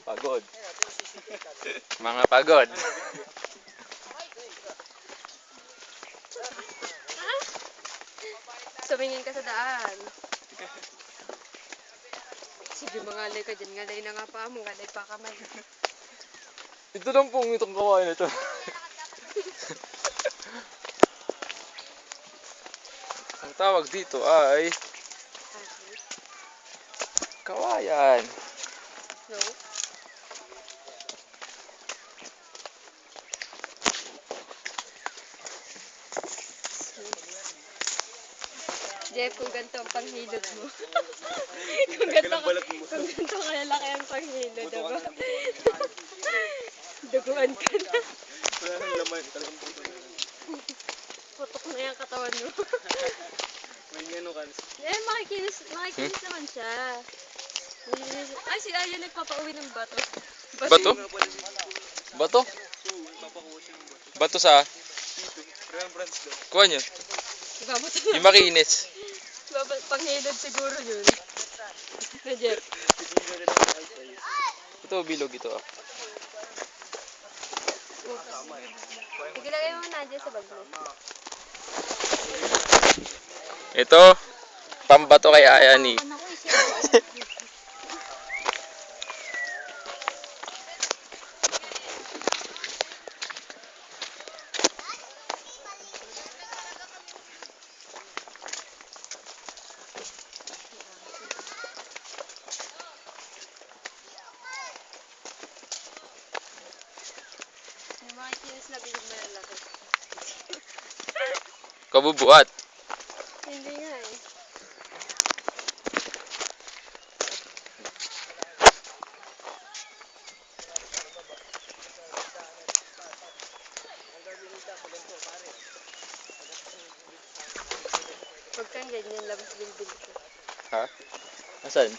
Pagod. Mga pagod. Sumingin ka sa daan. Sige, mangalay ka dyan. Ngalay na nga pa mo. Ngalay pa kamay. Ito lang pong itong kawain ito. Ang tawag dito ay kawayan. No? Jeff, kung ganito ang panghilod mo. kung ganito kalalaki ang panghilod, diba? Duguan ka na. Wala nang laman, talagang puto na. Putok na yung katawan mo. May ngano ka. Makikinis naman siya. Ay, si Aya nagpapauwi ng bato. Bato? Bato? Bato sa? Kuha nyo. Ibabato Yung makinis. Panghilod siguro yun. Jeff. Ito, bilog ito ah. Igilagay mo na dyan sa bag mo. Ito, pambato kay Ayani. Yung makikinis na bilog na lalaki. Kabubuat. Hindi nga eh. Pag kang ganyan, labas bilbil ko. Ha? Asan?